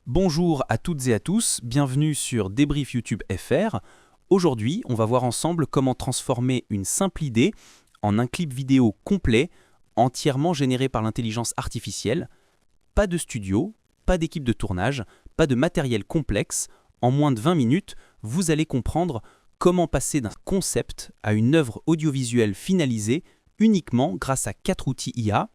Bonjour à toutes et à tous, bienvenue sur Débrief YouTube FR. Aujourd'hui, on va voir ensemble comment transformer une simple idée en un clip vidéo complet, entièrement généré par l'intelligence artificielle. Pas de studio, pas d'équipe de tournage, pas de matériel complexe. En moins de 20 minutes, vous allez comprendre comment passer d'un concept à une œuvre audiovisuelle finalisée uniquement grâce à 4 outils IA.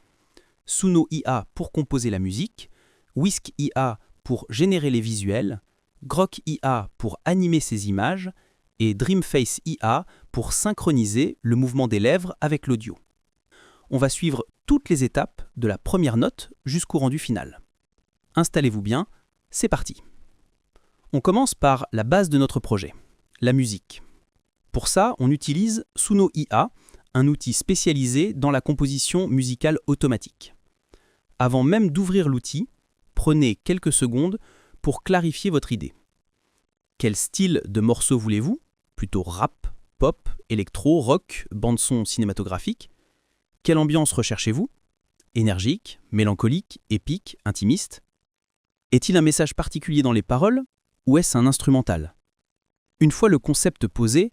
Suno IA pour composer la musique, Whisk IA pour générer les visuels, Grok IA pour animer ces images et Dreamface IA pour synchroniser le mouvement des lèvres avec l'audio. On va suivre toutes les étapes de la première note jusqu'au rendu final. Installez-vous bien, c'est parti. On commence par la base de notre projet, la musique. Pour ça, on utilise Suno IA, un outil spécialisé dans la composition musicale automatique. Avant même d'ouvrir l'outil, prenez quelques secondes pour clarifier votre idée. Quel style de morceau voulez-vous? Plutôt rap, pop, électro, rock, bande-son cinématographique? Quelle ambiance recherchez-vous? Énergique, mélancolique, épique, intimiste? Est-il un message particulier dans les paroles ou est-ce un instrumental? Une fois le concept posé,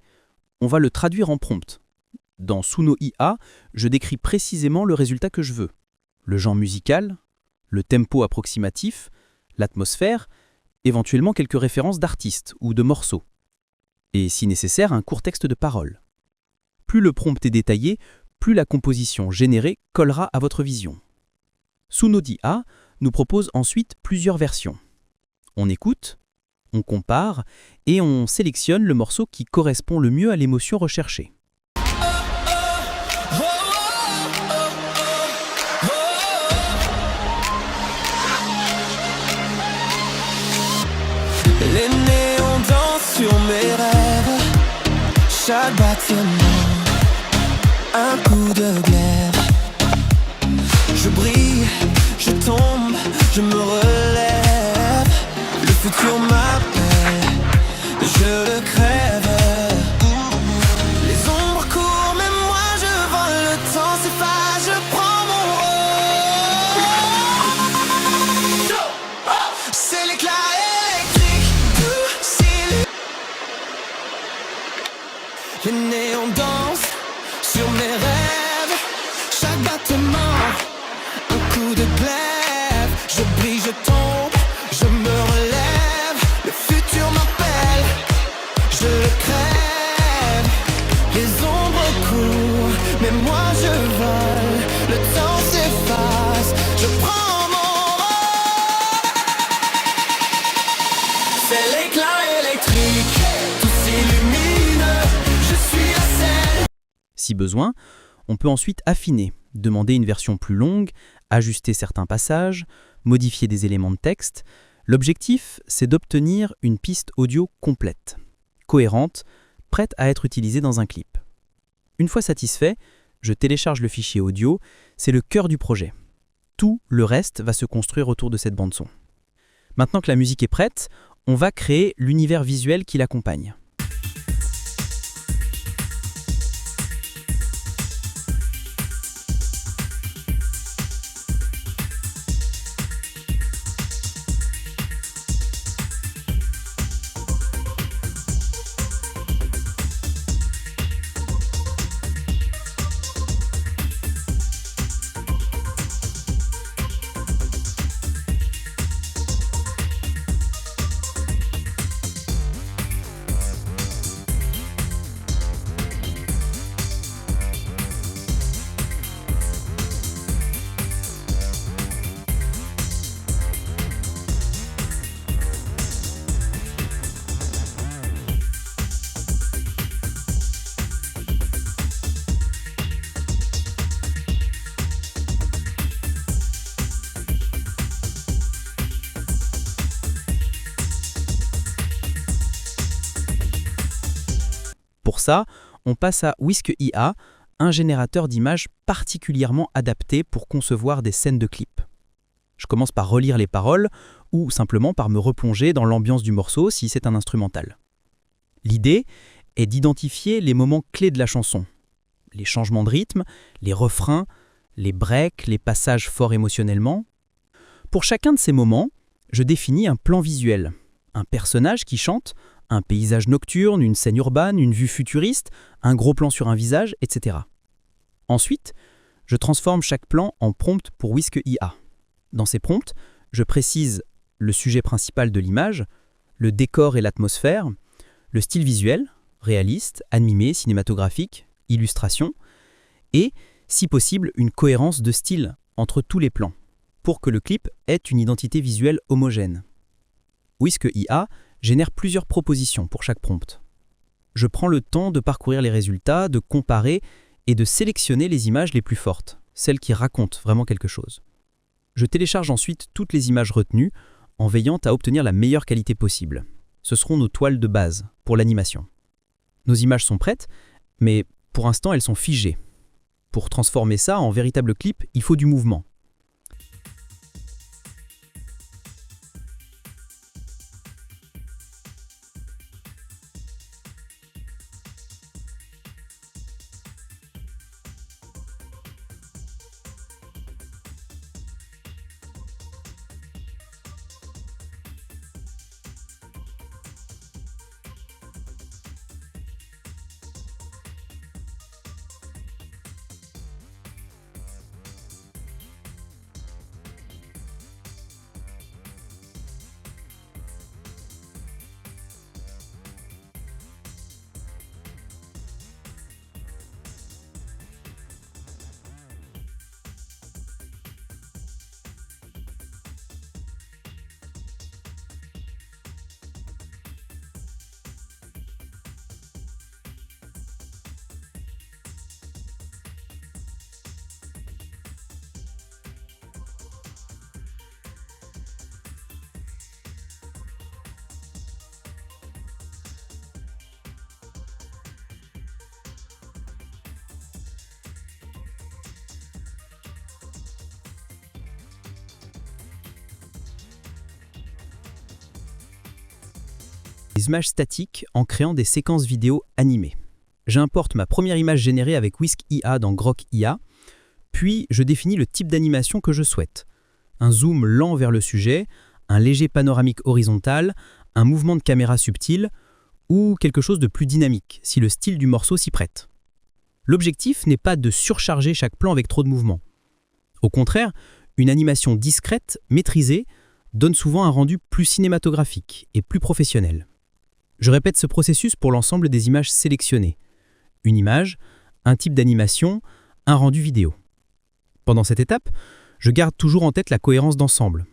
on va le traduire en prompt. Dans Suno IA, je décris précisément le résultat que je veux. Le genre musical, le tempo approximatif, l'atmosphère, éventuellement quelques références d'artistes ou de morceaux. Et si nécessaire, un court texte de parole. Plus le prompt est détaillé, plus la composition générée collera à votre vision. Suno IA nous propose ensuite plusieurs versions. On écoute, on compare et on sélectionne le morceau qui correspond le mieux à l'émotion recherchée. Les néons dansent sur mes rêves. Chaque bâtiment, un coup de glaive. Je brille, je tombe, je me relève. Le futur m'appelle, je le crève. Les ombres courent, mais moi je vole. Le temps s'efface, je prends mon rôle. C'est l'éclat. Les néons dansent sur mes rêves. Chaque battement, un coup de glaive. Je brille, je tombe, je me relève. Le futur m'appelle, je le crève. Les ombres courent, mais moi je vole. Le temps s'efface, je prends mon rôle. C'est l'éclat électrique, tout s'illumine. Si besoin, on peut ensuite affiner, demander une version plus longue, ajuster certains passages, modifier des éléments de texte. L'objectif, c'est d'obtenir une piste audio complète, cohérente, prête à être utilisée dans un clip. Une fois satisfait, je télécharge le fichier audio, c'est le cœur du projet. Tout le reste va se construire autour de cette bande-son. Maintenant que la musique est prête, on va créer l'univers visuel qui l'accompagne. Pour ça, on passe à Whisk IA, un générateur d'images particulièrement adapté pour concevoir des scènes de clips. Je commence par relire les paroles ou simplement par me replonger dans l'ambiance du morceau si c'est un instrumental. L'idée est d'identifier les moments clés de la chanson, les changements de rythme, les refrains, les breaks, les passages forts émotionnellement. Pour chacun de ces moments, je définis un plan visuel. Un personnage qui chante, un paysage nocturne, une scène urbaine, une vue futuriste, un gros plan sur un visage, etc. Ensuite, je transforme chaque plan en prompt pour Whisk IA. Dans ces prompts, je précise le sujet principal de l'image, le décor et l'atmosphère, le style visuel, réaliste, animé, cinématographique, illustration, et, si possible, une cohérence de style entre tous les plans, pour que le clip ait une identité visuelle homogène. Whisk IA génère plusieurs propositions pour chaque prompt. Je prends le temps de parcourir les résultats, de comparer et de sélectionner les images les plus fortes, celles qui racontent vraiment quelque chose. Je télécharge ensuite toutes les images retenues en veillant à obtenir la meilleure qualité possible. Ce seront nos toiles de base pour l'animation. Nos images sont prêtes, mais pour l'instant elles sont figées. Pour transformer ça en véritable clip, il faut du mouvement. Les images statiques en créant des séquences vidéo animées. J'importe ma première image générée avec Whisk IA dans Grok IA, puis je définis le type d'animation que je souhaite. Un zoom lent vers le sujet, un léger panoramique horizontal, un mouvement de caméra subtil ou quelque chose de plus dynamique si le style du morceau s'y prête. L'objectif n'est pas de surcharger chaque plan avec trop de mouvements. Au contraire, une animation discrète, maîtrisée, donne souvent un rendu plus cinématographique et plus professionnel. Je répète ce processus pour l'ensemble des images sélectionnées. Une image, un type d'animation, un rendu vidéo. Pendant cette étape, je garde toujours en tête la cohérence d'ensemble.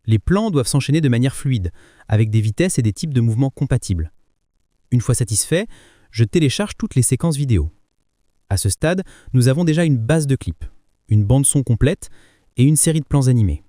Les plans doivent s'enchaîner de manière fluide, avec des vitesses et des types de mouvements compatibles. Une fois satisfait, je télécharge toutes les séquences vidéo. À ce stade, nous avons déjà une base de clips, une bande-son complète et une série de plans animés.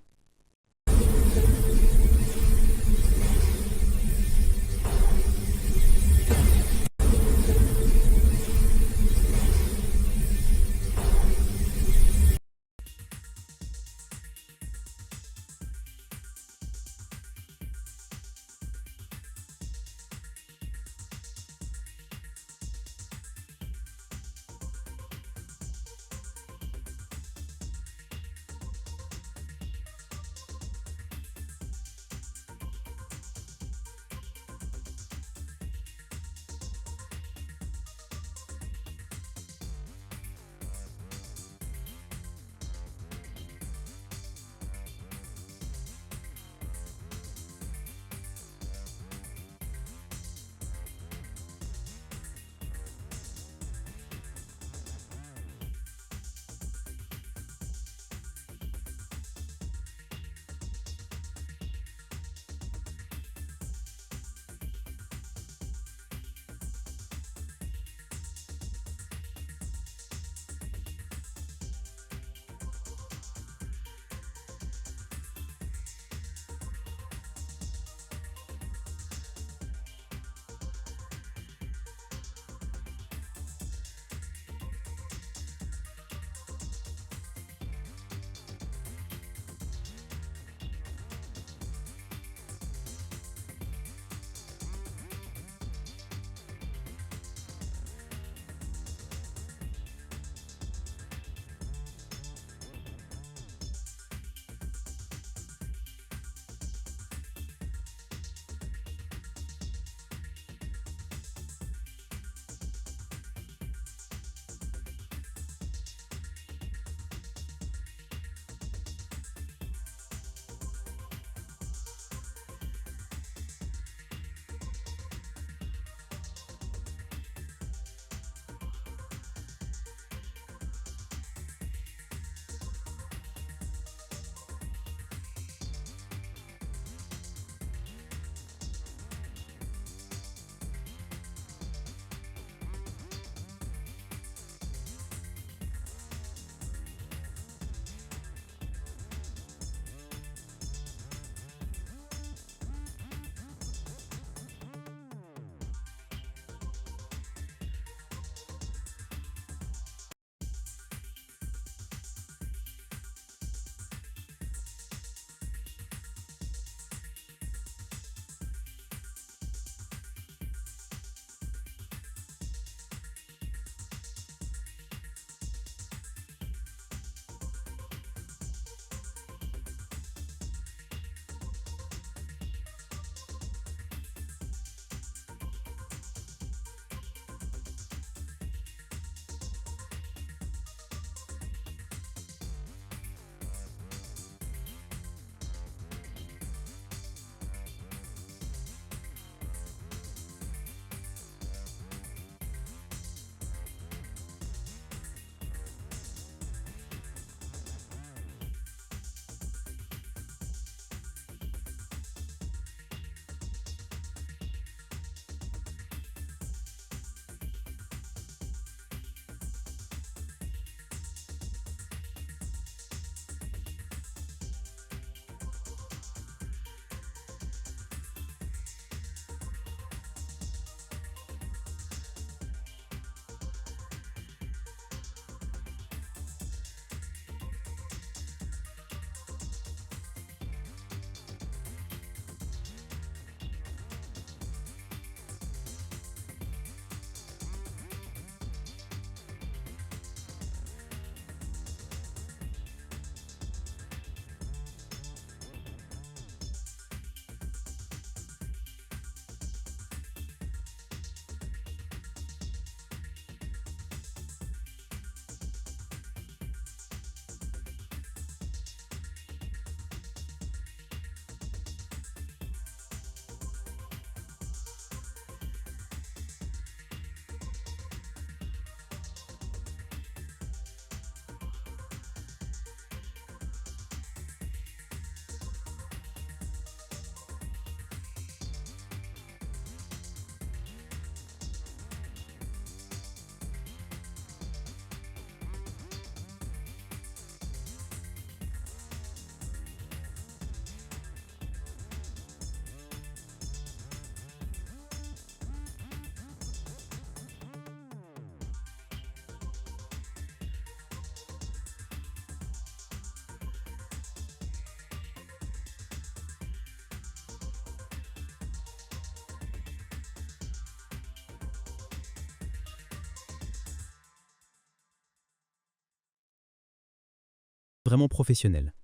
vraiment professionnel.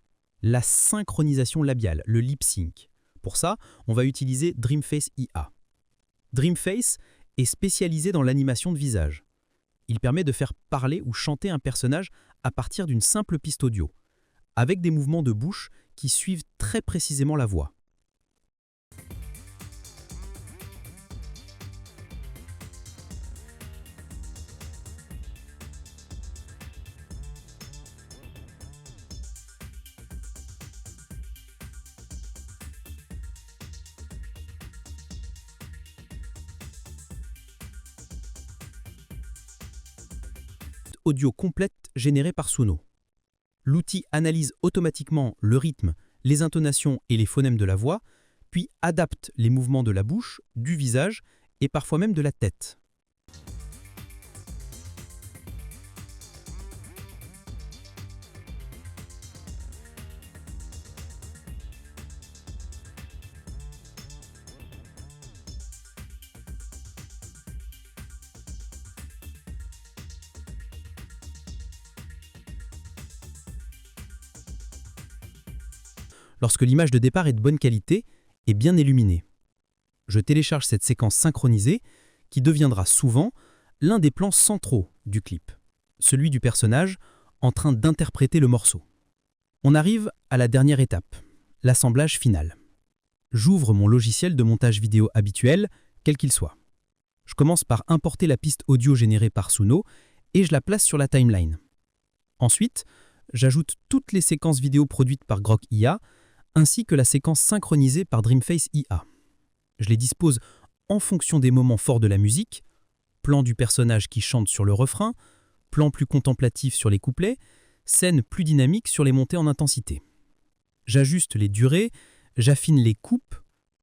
La synchronisation labiale, le lip sync. Pour ça, on va utiliser Dreamface IA. Dreamface est spécialisé dans l'animation de visage. Il permet de faire parler ou chanter un personnage à partir d'une simple piste audio, avec des mouvements de bouche qui suivent très précisément la voix. Audio complète générée par Suno. L'outil analyse automatiquement le rythme, les intonations et les phonèmes de la voix, puis adapte les mouvements de la bouche, du visage et parfois même de la tête. Lorsque l'image de départ est de bonne qualité et bien illuminée. Je télécharge cette séquence synchronisée qui deviendra souvent l'un des plans centraux du clip, celui du personnage en train d'interpréter le morceau. On arrive à la dernière étape, l'assemblage final. J'ouvre mon logiciel de montage vidéo habituel, quel qu'il soit. Je commence par importer la piste audio générée par Suno et je la place sur la timeline. Ensuite, j'ajoute toutes les séquences vidéo produites par Grok IA, ainsi que la séquence synchronisée par Dreamface IA. Je les dispose en fonction des moments forts de la musique, plan du personnage qui chante sur le refrain, plan plus contemplatif sur les couplets, scène plus dynamique sur les montées en intensité. J'ajuste les durées, j'affine les coupes,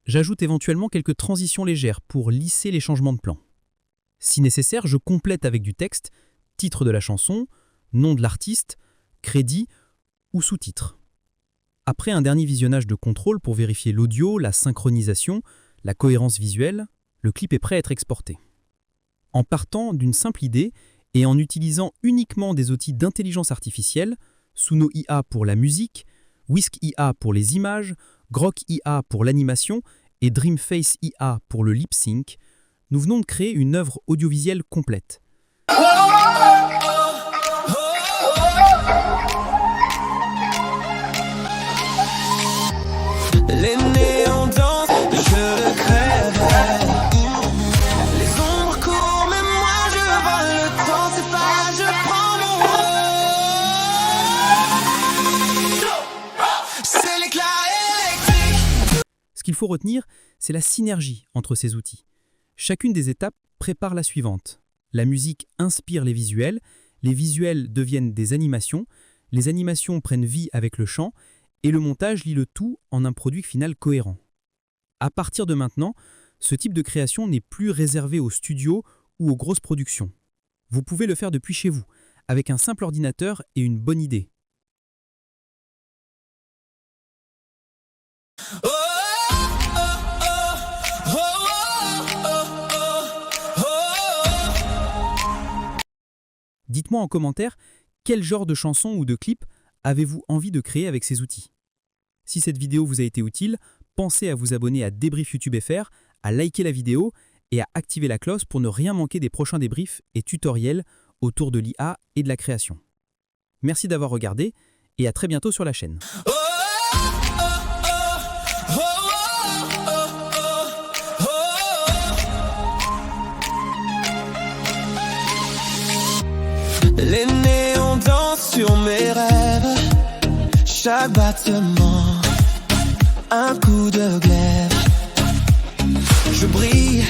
j'ajoute éventuellement quelques transitions légères pour lisser les changements de plan. Si nécessaire, je complète avec du texte, titre de la chanson, nom de l'artiste, crédit ou sous-titres. Après un dernier visionnage de contrôle pour vérifier l'audio, la synchronisation, la cohérence visuelle, le clip est prêt à être exporté. En partant d'une simple idée et en utilisant uniquement des outils d'intelligence artificielle, Suno IA pour la musique, Whisk IA pour les images, Grok IA pour l'animation et Dreamface IA pour le lip sync, nous venons de créer une œuvre audiovisuelle complète. Les néons dansent, je crève. Les ombres courent, mais moi je vole le temps, c'est pas je prends mon rôle. C'est l'éclat électrique. Ce qu'il faut retenir, c'est la synergie entre ces outils. Chacune des étapes prépare la suivante. La musique inspire les visuels deviennent des animations, les animations prennent vie avec le chant, et le montage lie le tout en un produit final cohérent. À partir de maintenant, ce type de création n'est plus réservé aux studios ou aux grosses productions. Vous pouvez le faire depuis chez vous, avec un simple ordinateur et une bonne idée. Dites-moi en commentaire quel genre de chanson ou de clip avez-vous envie de créer avec ces outils. Si cette vidéo vous a été utile, pensez à vous abonner à Débrief YouTube FR, à liker la vidéo et à activer la cloche pour ne rien manquer des prochains débriefs et tutoriels autour de l'IA et de la création. Merci d'avoir regardé et à très bientôt sur la chaîne. Les néons dansent sur mes rêves. Chaque battement, un coup de glaive. Je brille,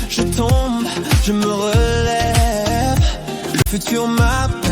je tombe, je me relève. Le futur m'appelle.